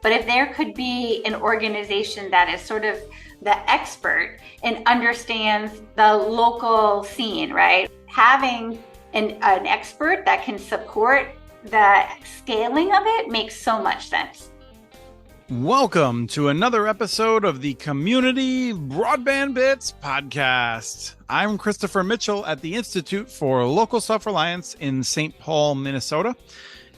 But if there could be an organization that is sort of the expert and understands the local scene, right? Having an expert that can support the scaling of it makes so much sense. Welcome to another episode of the Community Broadband Bits podcast. I'm Christopher Mitchell at the Institute for Local Self-Reliance in St. Paul, Minnesota.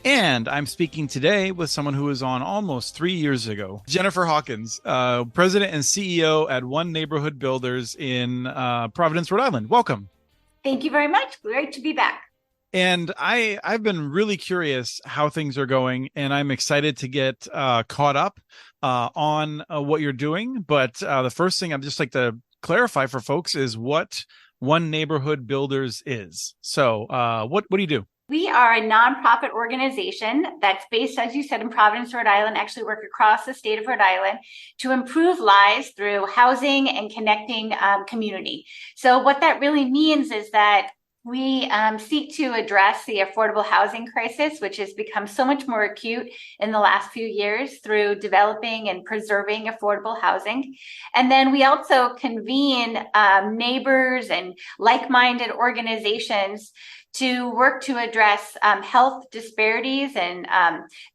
And I'm speaking today with someone who was on almost 3 years ago, Jennifer Hawkins, President and CEO at One Neighborhood Builders in Providence, Rhode Island. Welcome. Thank you very much. Great to be back. And I've been really curious how things are going, and I'm excited to get caught up on what you're doing. But the first thing I'd just like to clarify for folks is what One Neighborhood Builders is. So what do you do? We are a nonprofit organization that's based, as you said, in Providence, Rhode Island, actually work across the state of Rhode Island to improve lives through housing and connecting community. So what that really means is that we seek to address the affordable housing crisis, which has become so much more acute in the last few years through developing and preserving affordable housing. And then we also convene neighbors and like-minded organizations to work to address health disparities and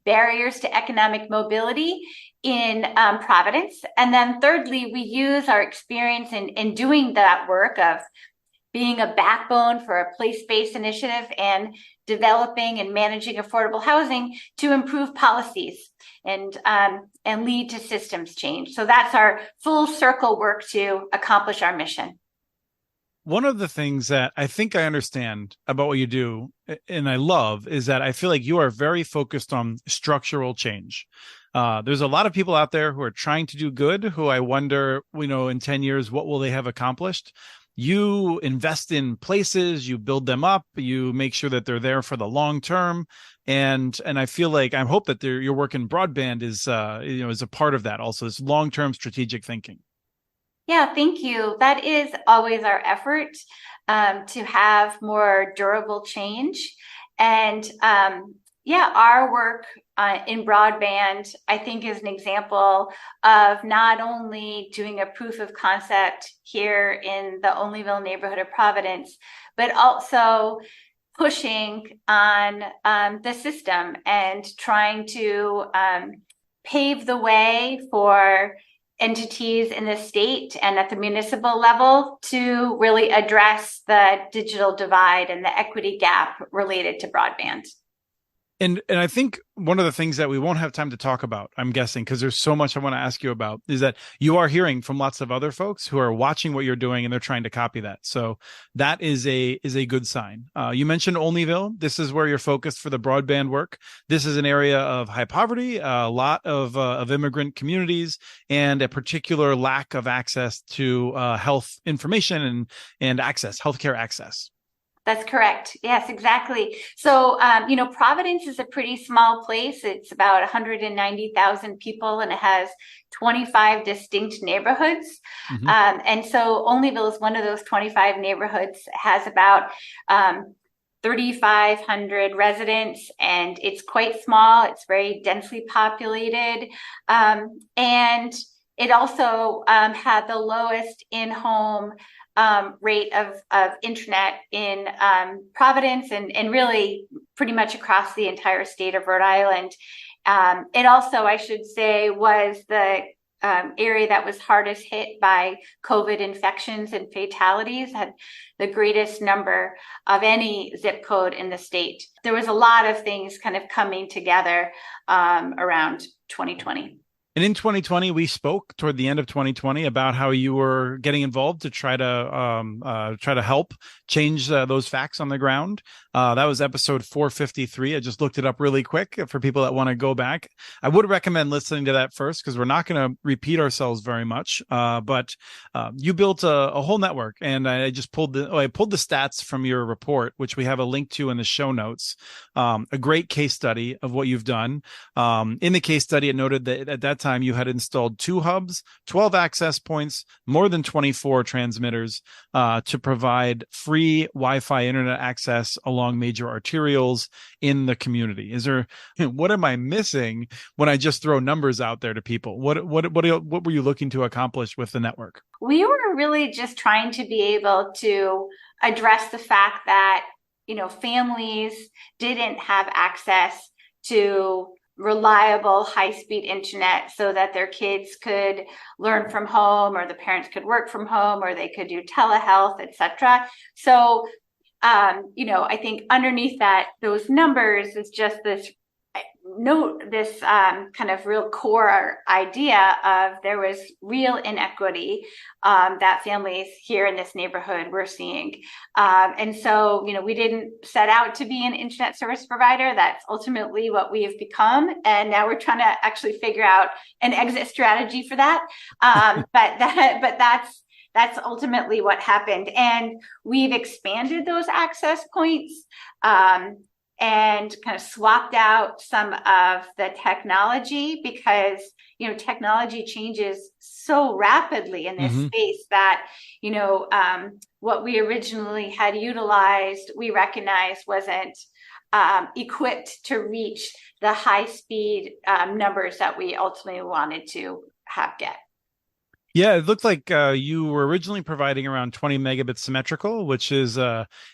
barriers to economic mobility in Providence. And then thirdly, we use our experience in doing that work of being a backbone for a place-based initiative and developing and managing affordable housing to improve policies and lead to systems change. So that's our full circle work to accomplish our mission. One of the things that I think I understand about what you do and I love is that I feel like you are very focused on structural change. There's a lot of people out there who are trying to do good, who I wonder, in 10 years, what will they have accomplished? You invest in places, you build them up, you make sure that they're there for the long term. And I feel like I hope that your work in broadband is a part of that also, this long-term strategic thinking. Yeah, thank you. That is always our effort to have more durable change. And our work in broadband, I think, is an example of not only doing a proof of concept here in the Olneyville neighborhood of Providence, but also pushing on the system and trying to pave the way for entities in the state and at the municipal level to really address the digital divide and the equity gap related to broadband. And I think one of the things that we won't have time to talk about, I'm guessing, because there's so much I want to ask you about, is that you are hearing from lots of other folks who are watching what you're doing and they're trying to copy that. So that is a good sign. You mentioned Olneyville. This is where you're focused for the broadband work. This is an area of high poverty, a lot of immigrant communities, and a particular lack of access to health information and access, healthcare access. That's correct. Yes, exactly. So, Providence is a pretty small place. It's about 190,000 people, and it has 25 distinct neighborhoods. Mm-hmm. And so Olneyville is one of those 25 neighborhoods. It has about 3,500 residents, and it's quite small. It's very densely populated. And it also had the lowest in-home rate of internet in Providence and really pretty much across the entire state of Rhode Island. It also, I should say, was the area that was hardest hit by COVID infections and fatalities, had the greatest number of any zip code in the state. There was a lot of things kind of coming together around 2020. And in 2020, we spoke toward the end of 2020 about how you were getting involved to try to help change those facts on the ground. That was episode 453. I just looked it up really quick for people that want to go back. I would recommend listening to that first because we're not going to repeat ourselves very much. But you built a whole network, and I just pulled the stats from your report, which we have a link to in the show notes. A great case study of what you've done. In the case study, it noted that at that time you had installed 2 hubs, 12 access points, more than 24 transmitters to provide free Wi-Fi internet access along major arterials in the community. What am I missing when I just throw numbers out there to people? What were you looking to accomplish with the network? We were really just trying to be able to address the fact that, families didn't have access to reliable high-speed internet so that their kids could learn from home, or the parents could work from home, or they could do telehealth, etc. So, I think underneath those numbers is just this kind of real core idea of there was real inequity that families here in this neighborhood were seeing. And so, we didn't set out to be an internet service provider. That's ultimately what we have become. And now we're trying to actually figure out an exit strategy for that. But that's ultimately what happened. And we've expanded those access points. And kind of swapped out some of the technology because, technology changes so rapidly in this space that, what we originally had utilized, we recognized wasn't equipped to reach the high speed numbers that we ultimately wanted to get. Yeah, it looked like you were originally providing around 20 megabits symmetrical, which is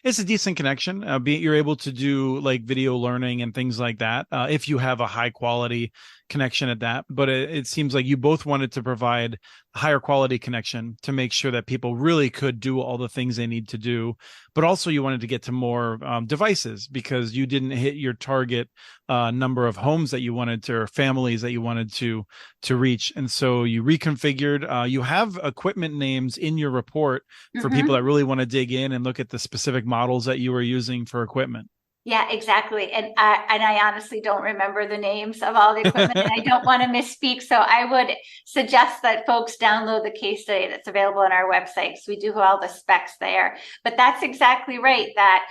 it's a decent connection. You're able to do like video learning and things like that if you have a high quality connection at that. But it seems like you both wanted to provide a higher quality connection to make sure that people really could do all the things they need to do. But also you wanted to get to more devices because you didn't hit your target number of homes that you wanted to, or families that you wanted to reach. And so you reconfigured. You have equipment names in your report for people that really want to dig in and look at the specific models that you were using for equipment. Yeah, exactly. And I honestly don't remember the names of all the equipment and I don't want to misspeak. So I would suggest that folks download the case study that's available on our website because we do have all the specs there. But that's exactly right, that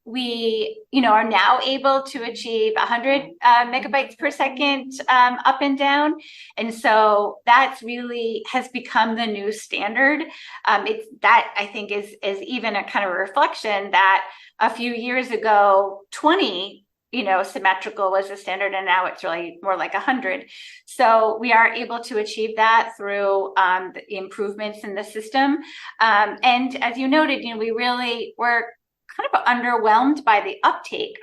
we, are now able to achieve 100 megabytes per second up and down. And so that's really has become the new standard. That I think is even a kind of a reflection that a few years ago, 20, symmetrical was the standard, and now it's really more like 100. So we are able to achieve that through the improvements in the system. And as you noted, we really were kind of underwhelmed by the uptake.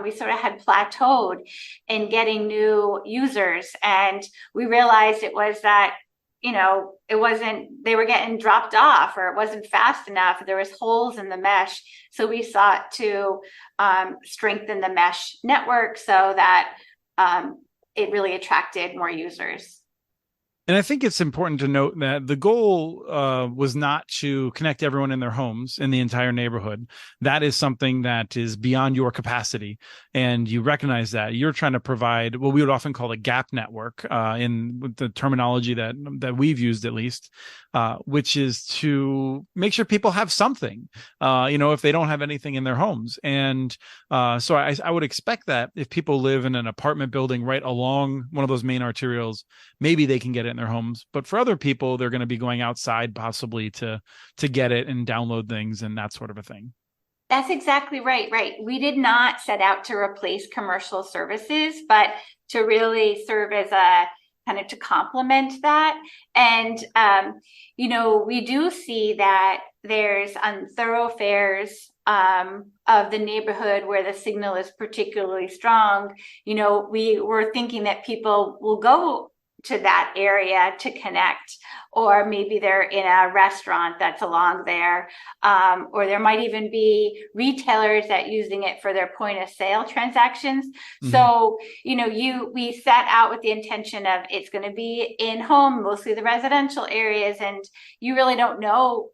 We sort of had plateaued in getting new users, and we realized it was that it wasn't, they were getting dropped off, or it wasn't fast enough. There was holes in the mesh. So we sought to strengthen the mesh network so that it really attracted more users. And I think it's important to note that the goal was not to connect everyone in their homes in the entire neighborhood. That is something that is beyond your capacity. And you recognize that. You're trying to provide what we would often call a gap network in the terminology that we've used, at least, which is to make sure people have something, if they don't have anything in their homes. And so I would expect that if people live in an apartment building right along one of those main arterials, maybe they can get it in their homes. But for other people, they're going to be going outside possibly to get it and download things and that sort of a thing. That's exactly right. Right. We did not set out to replace commercial services, but to really serve as a kind of to complement that. And, we do see that there's on thoroughfares of the neighborhood where the signal is particularly strong. We were thinking that people will go to that area to connect, or maybe they're in a restaurant that's along there, or there might even be retailers that using it for their point of sale transactions. So, we set out with the intention of it's going to be in home, mostly the residential areas, and you really don't know,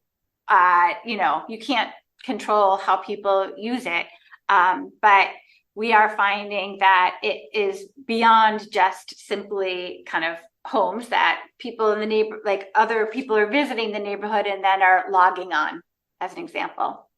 you can't control how people use it, but we are finding that it is beyond just simply kind of homes that people in the other people are visiting the neighborhood and then are logging on, as an example.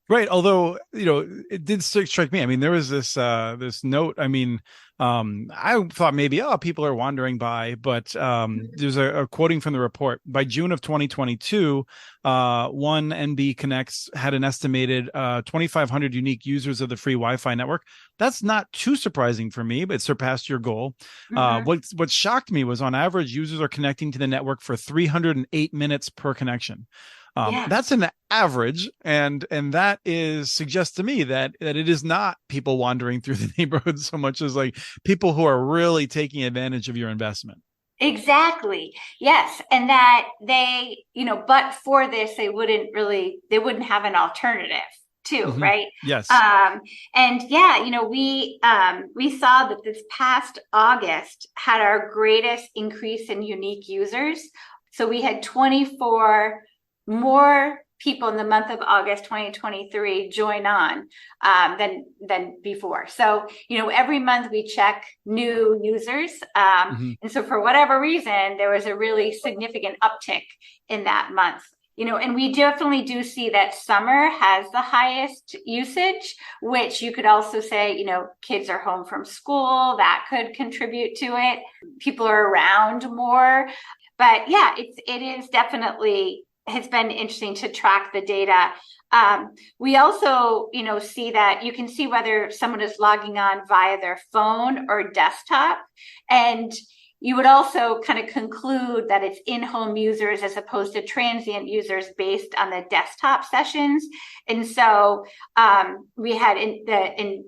Right. Although, it did strike me. I mean, there was this note. I mean, I thought maybe, people are wandering by, but there's a quoting from the report. By June of 2022, one NB Connects had an estimated 2,500 unique users of the free Wi-Fi network. That's not too surprising for me, but it surpassed your goal. What shocked me was on average, users are connecting to the network for 308 minutes per connection. Yeah. That's an average, and that suggests to me that it is not people wandering through the neighborhood so much as like people who are really taking advantage of your investment. Exactly. Yes. And that they, but for this, they wouldn't have an alternative too, right? Yes. And yeah, we saw that this past August had our greatest increase in unique users. So we had 24 more people in the month of August 2023 join on than before. So, every month we check new users. And so for whatever reason, there was a really significant uptick in that month. And we definitely do see that summer has the highest usage, which you could also say, kids are home from school, that could contribute to it. People are around more. But yeah, it is definitely has been interesting to track the data. We also, see that you can see whether someone is logging on via their phone or desktop. And you would also kind of conclude that it's in-home users as opposed to transient users based on the desktop sessions. And so we had in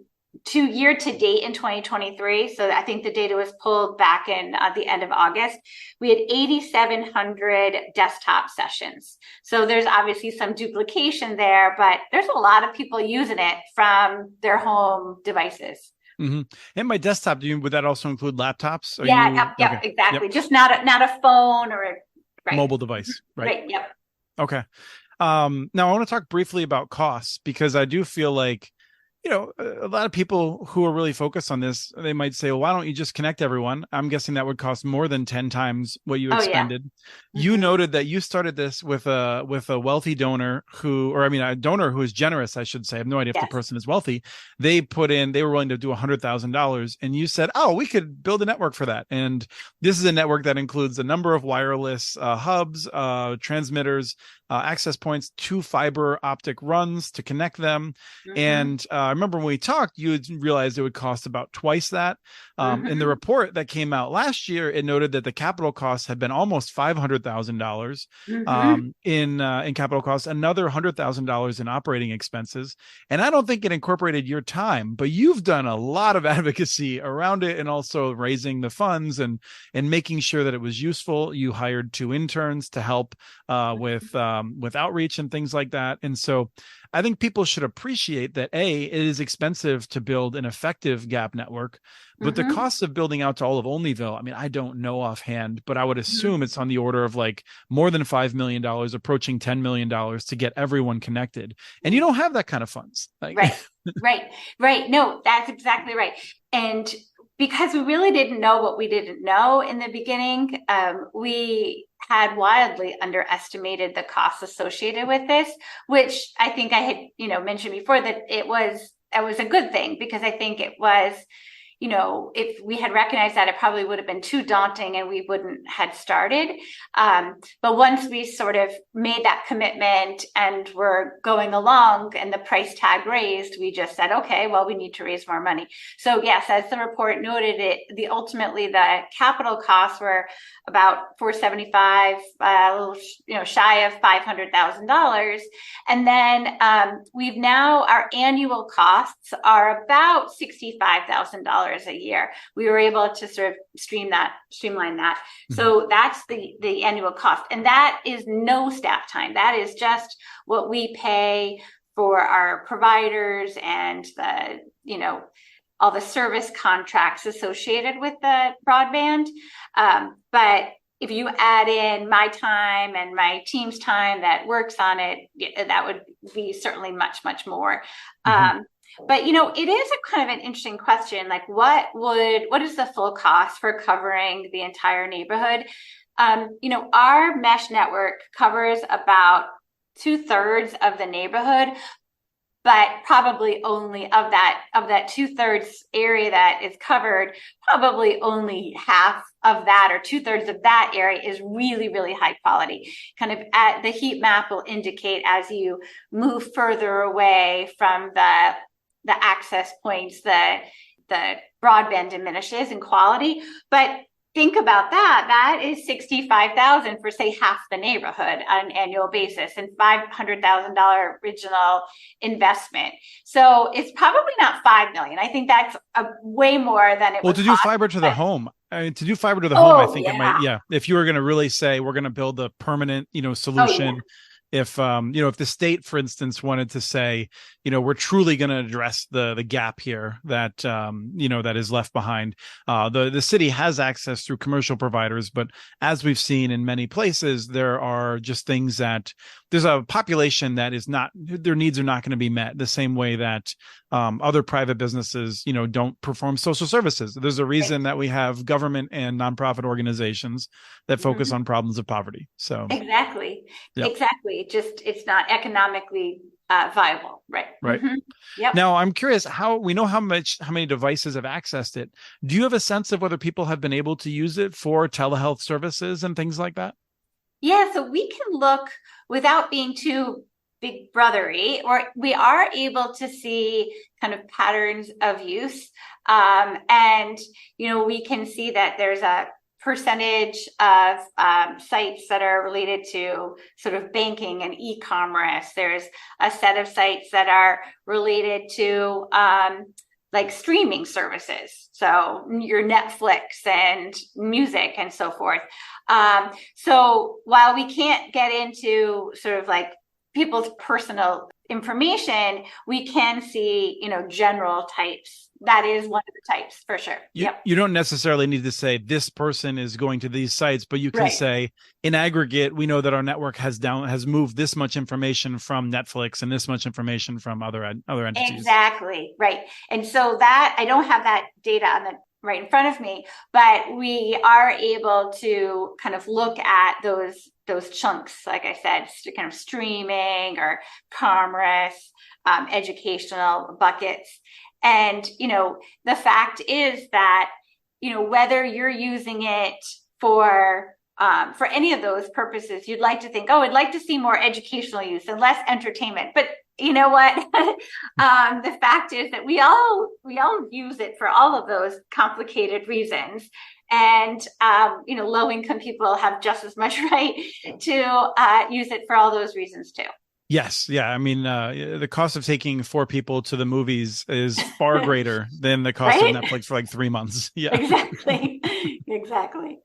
year to date in 2023. So I think the data was pulled back in the end of August. We had 8,700 desktop sessions. So there's obviously some duplication there, but there's a lot of people using it from their home devices. And by desktop, would that also include laptops? Yeah, exactly. Yep. Just not a phone or a mobile device, right? Right. Yep. Okay. Now I want to talk briefly about costs, because I do feel like, a lot of people who are really focused on this, they might say, well, why don't you just connect everyone? I'm guessing that would cost more than 10 times what you expended. Yeah. You noted that you started this with a wealthy donor a donor who is generous, I should say. I have no idea if the person is wealthy. They were willing to do $100,000, and you said, we could build a network for that. And this is a network that includes a number of wireless hubs, transmitters, access points, 2 fiber optic runs to connect them. And I remember when we talked, you had realized it would cost about twice that. In the report that came out last year, it noted that the capital costs had been almost $500,000 in capital costs, another $100,000 in operating expenses. And I don't think it incorporated your time, but you've done a lot of advocacy around it, and also raising the funds and making sure that it was useful. You hired 2 interns to help with outreach and things like that. And so I think people should appreciate that, it is expensive to build an effective GAP network, but the cost of building out to all of Olneyville, I mean, I don't know offhand, but I would assume it's on the order of like more than $5 million, approaching $10 million to get everyone connected. And you don't have that kind of funds. Right. No, that's exactly right. And because we really didn't know what we didn't know in the beginning, we had wildly underestimated the costs associated with this, which I think I had, mentioned before, that it was a good thing, because I think it was, if we had recognized that, it probably would have been too daunting and we wouldn't had started. But once we sort of made that commitment and were going along and the price tag raised, we just said, okay, well, we need to raise more money. So yes, as the report noted, ultimately the capital costs were about $475, a little, shy of $500,000. And then our annual costs are about $65,000 a year. We were able to sort of streamline that. So that's the annual cost. And that is no staff time. That is just what we pay for our providers and all the service contracts associated with the broadband. But if you add in my time and my team's time that works on it, that would be certainly much, much more. But, it is a kind of an interesting question. Like, what is the full cost for covering the entire neighborhood? Our mesh network covers about 2/3 of the neighborhood, but probably only of that 2/3 area that is covered, probably only half of that or 2/3 of that area is really, really high quality. Kind of at the heat map will indicate as you move further away from the access points, the broadband diminishes in quality. But think about that. That is $65,000 for, say, half the neighborhood on an annual basis, and $500,000 original investment. So it's probably not $5 million. I think that's way more than it was. Well, to do fiber to the home. I mean, to do fiber to the home, I think it might. Yeah, if you were going to really say we're going to build a permanent, solution. If if the state, for instance, wanted to say, we're truly going to address the gap here that that is left behind. The city has access through commercial providers, but as we've seen in many places, there are just things that there's a population that is not, their needs are not going to be met the same way that other private businesses, don't perform social services. There's a reason that we have government and nonprofit organizations that focus on problems of poverty. So exactly. It's not economically viable. Right. Mm-hmm. Yep. Now I'm curious how we know how many devices have accessed it. Do you have a sense of whether people have been able to use it for telehealth services and things like that? Yeah. So we can look without being too big brothery, or we are able to see kind of patterns of use. And, we can see that there's a percentage of sites that are related to sort of banking and e-commerce. There's a set of sites that are related to like streaming services. So your Netflix and music and so forth. So while we can't get into sort of like people's personal information, we can see, general types. That is one of the types for sure. You don't necessarily need to say this person is going to these sites, but you can say in aggregate, we know that our network has moved this much information from Netflix and this much information from other entities. Exactly. Right. And so that I don't have that data right in front of me, but we are able to kind of look at those chunks, like I said, kind of streaming or commerce, educational buckets. And, the fact is that, whether you're using it for any of those purposes, you'd like to think, I'd like to see more educational use and less entertainment. But you know what? The fact is that we all use it for all of those complicated reasons. And, low-income people have just as much right to use it for all those reasons too. Yes. Yeah. I mean, the cost of taking 4 people to the movies is far greater than the cost of Netflix for like 3 months. Yeah, exactly. Exactly.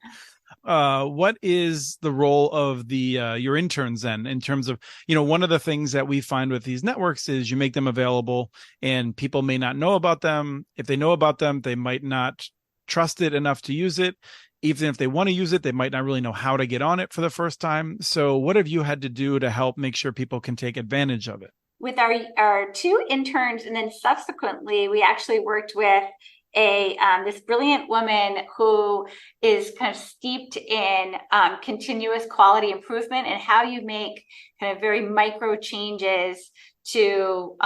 What is the role of your interns then in terms of, one of the things that we find with these networks is you make them available and people may not know about them. If they know about them, they might not trust it enough to use it. Even if they want to use it, they might not really know how to get on it for the first time. So what have you had to do to help make sure people can take advantage of it? With our 2 interns, and then subsequently, we actually worked with this brilliant woman who is kind of steeped in continuous quality improvement and how you make kind of very micro changes to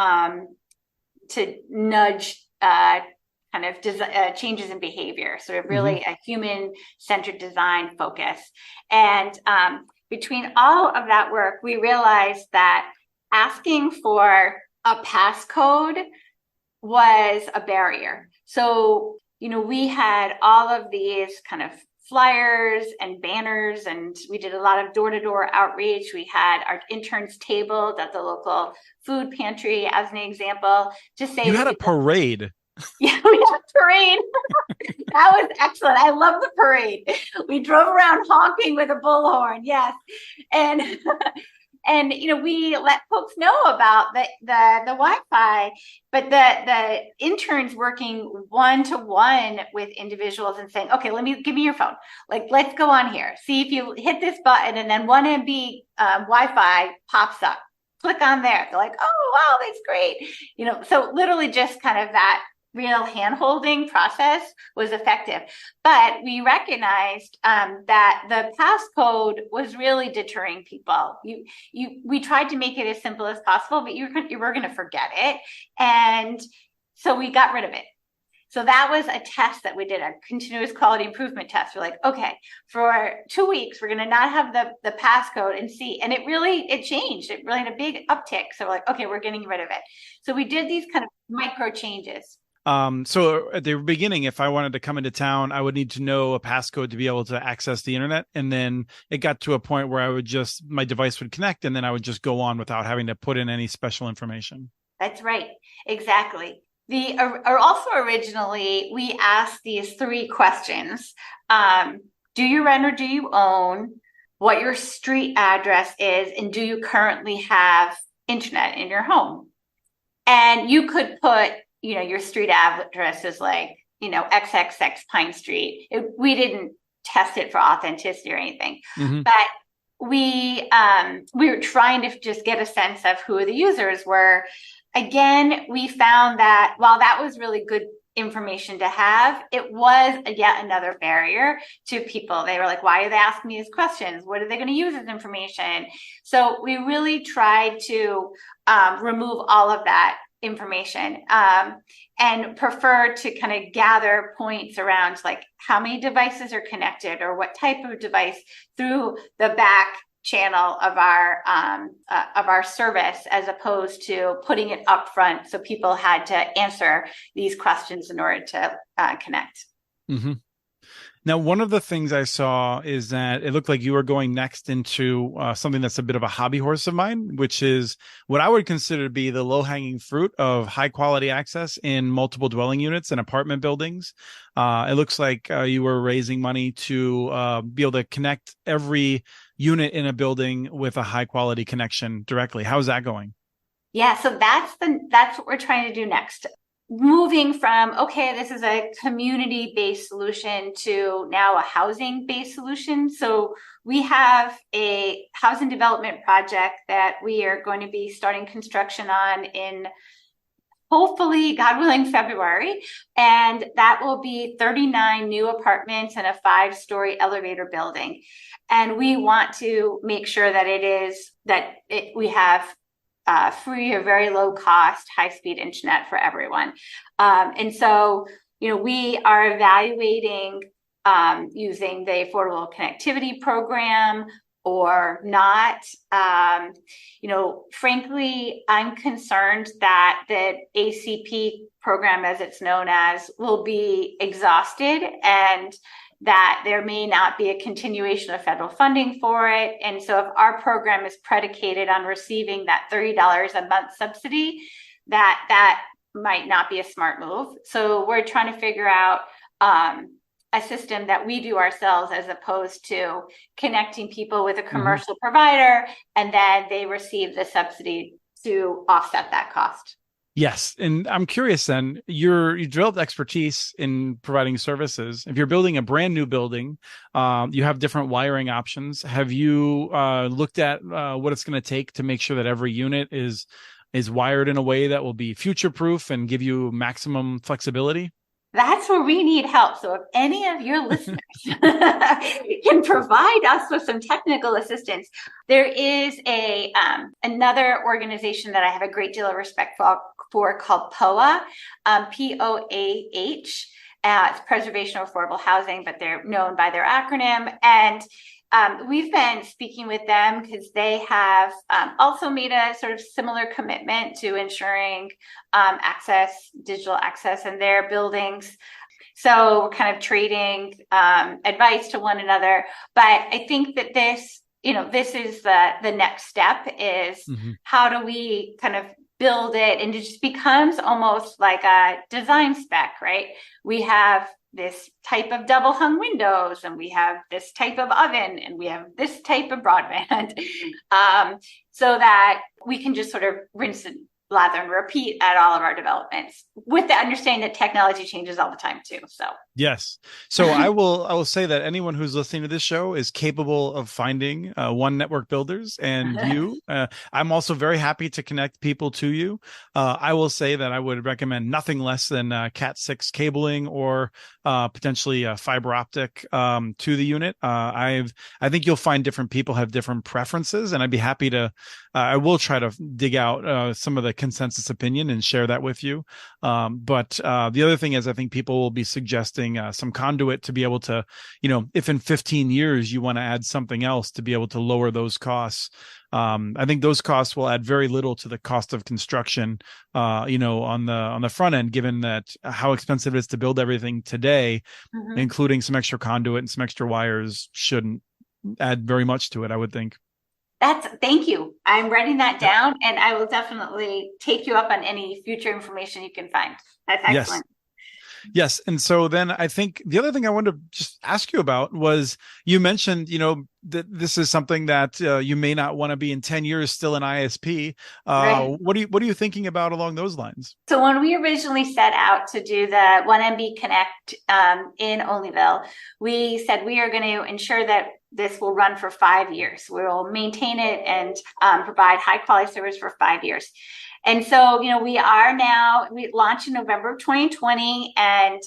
nudge kind of changes in behavior, sort of really a human-centered design focus. And between all of that work, we realized that asking for a passcode was a barrier. So, we had all of these kind of flyers and banners, and we did a lot of door-to-door outreach. We had our interns tabled at the local food pantry, as an example, to say— You had a parade. Yeah, we had a parade. That was excellent. I love the parade. We drove around honking with a bullhorn. Yes. And we let folks know about the Wi-Fi, but the interns working one-to-one with individuals and saying, okay, give me your phone. Like, let's go on here. See if you hit this button and then 1 MB Wi-Fi pops up. Click on there. They're like, oh, wow, that's great. So literally just kind of real hand-holding process was effective. But we recognized that the passcode was really deterring people. We tried to make it as simple as possible, but you were going to forget it. And so we got rid of it. So that was a test that we did, a continuous quality improvement test. We're like, okay, for 2 weeks, we're going to not have the passcode and see. And it changed. It really had a big uptick. So we're like, okay, we're getting rid of it. So we did these kind of micro changes. So at the beginning, if I wanted to come into town, I would need to know a passcode to be able to access the internet. And then it got to a point where my device would connect, and then I would just go on without having to put in any special information. That's right. Exactly. Also originally, we asked these 3 questions. Do you rent or do you own? What your street address is, and do you currently have internet in your home? And you could put, your street address is like, XXX Pine Street. We didn't test it for authenticity or anything, but we were trying to just get a sense of who the users were. Again, we found that while that was really good information to have, it was yet another barrier to people. They were like, why are they asking me these questions? What are they going to use as information? So we really tried to remove all of that information and prefer to kind of gather points around like how many devices are connected or what type of device through the back channel of our service, as opposed to putting it up front so people had to answer these questions in order to connect. Now, one of the things I saw is that it looked like you were going next into something that's a bit of a hobby horse of mine, which is what I would consider to be the low-hanging fruit of high-quality access in multiple dwelling units and apartment buildings. It looks like you were raising money to be able to connect every unit in a building with a high-quality connection directly. How's that going? Yeah, so that's what we're trying to do next. Moving from, okay, this is a community-based solution to now a housing-based solution. So we have a housing development project that we are going to be starting construction on in, hopefully, God willing, February. And that will be 39 new apartments and a 5-story elevator building. And we want to make sure that we have free or very low cost, high speed internet for everyone. And so, we are evaluating using the Affordable Connectivity Program or not. Frankly, I'm concerned that the ACP program, as it's known as, will be exhausted and that there may not be a continuation of federal funding for it. And so if our program is predicated on receiving that $30 a month subsidy, that might not be a smart move. So we're trying to figure out a system that we do ourselves, as opposed to connecting people with a commercial provider and then they receive the subsidy to offset that cost. Yes. And I'm curious then, you developed expertise in providing services. If you're building a brand new building, you have different wiring options. Have you looked at what it's going to take to make sure that every unit is wired in a way that will be future proof and give you maximum flexibility? That's where we need help. So if any of your listeners can provide us with some technical assistance, there is another organization that I have a great deal of respect for called POAH, POAH. It's Preservation of Affordable Housing, but they're known by their acronym. And we've been speaking with them because they have also made a sort of similar commitment to ensuring digital access in their buildings. So we're kind of trading advice to one another. But I think that this is the next step is how do we kind of build it, and it just becomes almost like a design spec, right? We have this type of double hung windows, and we have this type of oven, and we have this type of broadband, so that we can just sort of rinse and lather and repeat at all of our developments, with the understanding that technology changes all the time too. So yes. So I will say that anyone who's listening to this show is capable of finding One Network Builders, and you. I'm also very happy to connect people to you. I will say that I would recommend nothing less than Cat6 cabling or potentially fiber optic to the unit. I think you'll find different people have different preferences, and I'd be happy to. I will try to dig out some of the consensus opinion and share that with you. But the other thing is, I think people will be suggesting some conduit to be able to, if in 15 years you want to add something else to be able to lower those costs. I think those costs will add very little to the cost of construction, on the front end, given that how expensive it is to build everything today, including some extra conduit and some extra wires shouldn't add very much to it, I would think. Thank you. I'm writing that down, and I will definitely take you up on any future information you can find. That's excellent. Yes. And so then I think the other thing I wanted to just ask you about was, you mentioned, that this is something that you may not want to be in 10 years still in ISP. Right. What are you thinking about along those lines? So when we originally set out to do the 1MB Connect in Olneyville, we said we are going to ensure that this will run for 5 years. We will maintain it and provide high quality service for 5 years. And so, we launched in November of 2020. And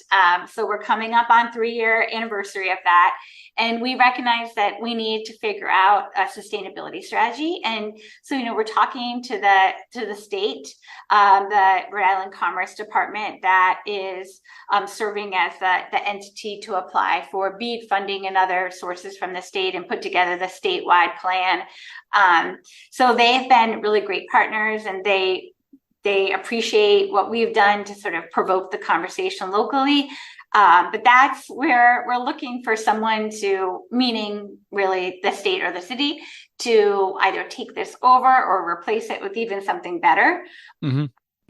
so we're coming up on 3-year anniversary of that. And we recognize that we need to figure out a sustainability strategy. And so, we're talking to the state, the Rhode Island Commerce Department that is serving as the entity to apply for BEAD funding and other sources from the state and put together the statewide plan. So they've been really great partners, and they appreciate what we've done to sort of provoke the conversation locally. But that's where we're looking for someone to, meaning really the state or the city, to either take this over or replace it with even something better. Mm-hmm.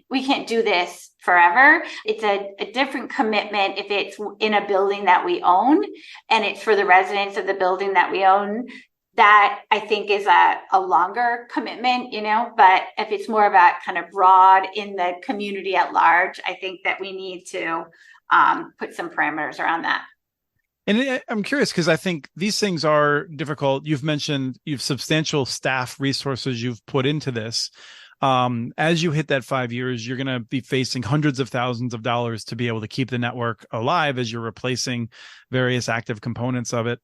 We can't do this forever. It's a different commitment if it's in a building that we own and it's for the residents of the building that we own. That I think is a longer commitment, but if it's more about kind of broad in the community at large, I think that we need to put some parameters around that. And I'm curious, because I think these things are difficult. You've mentioned you've substantial staff resources you've put into this. As you hit that 5 years, you're going to be facing hundreds of thousands of dollars to be able to keep the network alive as you're replacing various active components of it.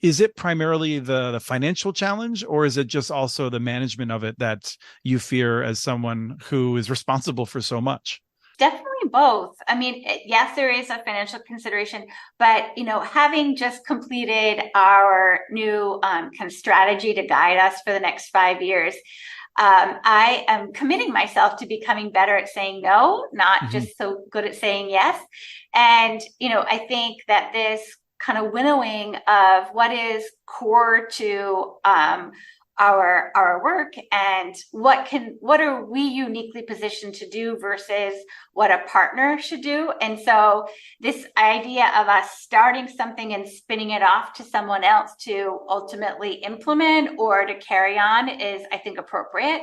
Is it primarily the financial challenge, or is it just also the management of it that you fear as someone who is responsible for so much? Definitely both. I mean, yes, there is a financial consideration, but, having just completed our new kind of strategy to guide us for the next 5 years, I am committing myself to becoming better at saying no, not just so good at saying yes. And, I think that this kind of winnowing of what is core to our work and what are we uniquely positioned to do versus what a partner should do. And so this idea of us starting something and spinning it off to someone else to ultimately implement or to carry on is, I think, appropriate.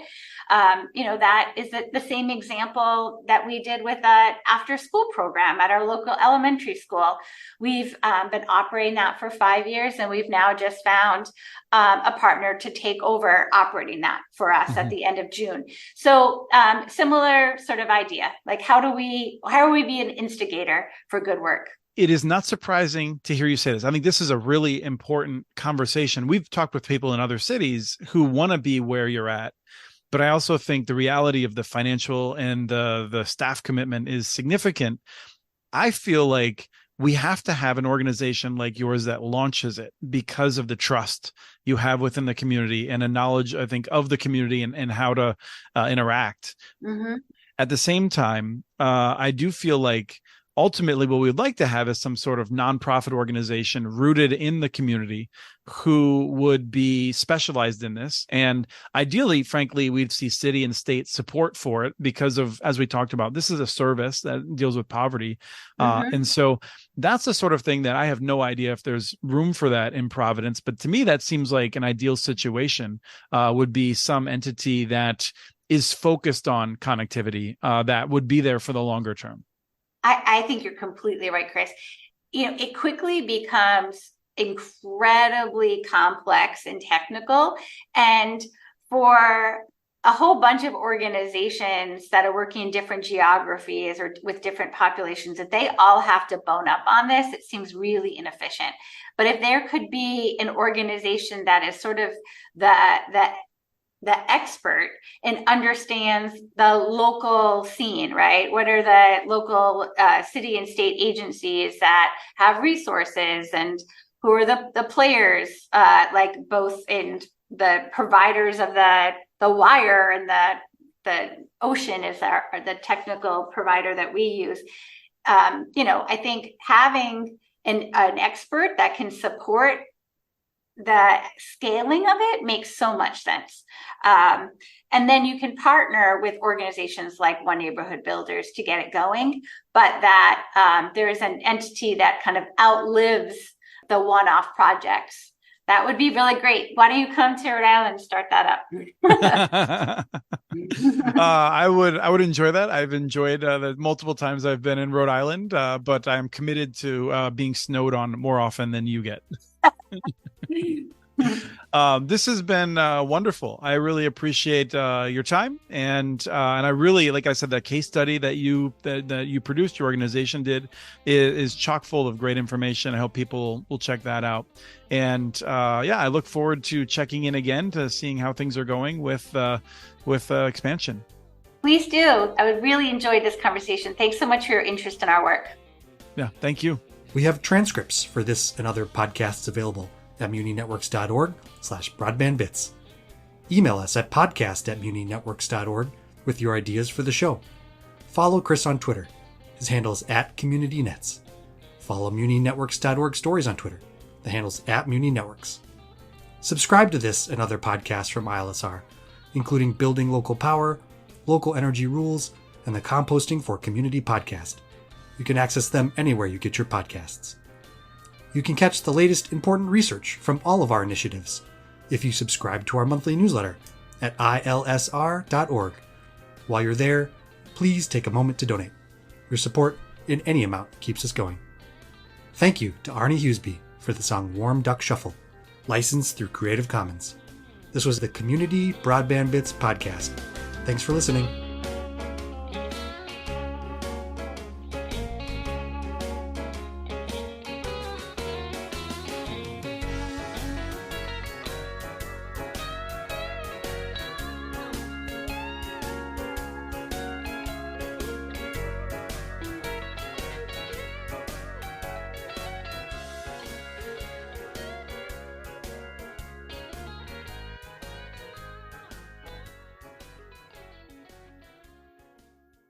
That is the same example that we did with an after school program at our local elementary school. We've been operating that for 5 years, and we've now just found a partner to take over operating that for us at the end of June. So similar sort of idea, like how do we be an instigator for good work? It is not surprising to hear you say this. I think this is a really important conversation. We've talked with people in other cities who want to be where you're at, but I also think the reality of the financial and the staff commitment is significant. I feel like we have to have an organization like yours that launches it because of the trust you have within the community and a knowledge, I think, of the community and how to interact. Mm-hmm. At the same time, I do feel like ultimately what we'd like to have is some sort of nonprofit organization rooted in the community who would be specialized in this. And ideally, frankly, we'd see city and state support for it because of, as we talked about, this is a service that deals with poverty. And so that's the sort of thing that I have no idea if there's room for that in Providence. But to me, that seems like an ideal situation would be some entity that is focused on connectivity that would be there for the longer term? I think you're completely right, Chris. It quickly becomes incredibly complex and technical. And for a whole bunch of organizations that are working in different geographies or with different populations, that they all have to bone up on this, it seems really inefficient. But if there could be an organization that is sort of the expert and understands the local scene, right? What are the local city and state agencies that have resources, and who are the players, like both in the providers of the wire and the ocean is the technical provider that we use. I think having an expert that can support the scaling of it makes so much sense. And then you can partner with organizations like One Neighborhood Builders to get it going, but that there is an entity that kind of outlives the one-off projects. That would be really great. Why don't you come to Rhode Island and start that up? I would enjoy that. I've enjoyed the multiple times I've been in Rhode Island, but I'm committed to being snowed on more often than you get. This has been wonderful. I really appreciate your time, and I really, like I said, that case study that you produced, your organization did, is chock full of great information. I hope people will check that out. And I look forward to checking in again to seeing how things are going with expansion. Please do. I would really enjoy this conversation. Thanks so much for your interest in our work. Yeah, thank you. We have transcripts for this and other podcasts available at muninetworks.org/broadbandbits. Email us at podcast@muninetworks.org with your ideas for the show. Follow Chris on Twitter. His handle is @CommunityNets. Follow muninetworks.org stories on Twitter. The handle's @muninetworks. Subscribe to this and other podcasts from ILSR, including Building Local Power, Local Energy Rules, and the Composting for Community podcast. You can access them anywhere you get your podcasts. You can catch the latest important research from all of our initiatives if you subscribe to our monthly newsletter at ilsr.org. While you're there, please take a moment to donate. Your support in any amount keeps us going. Thank you to Arnie Hughesby for the song Warm Duck Shuffle, licensed through Creative Commons. This was the Community Broadband Bits podcast. Thanks for listening.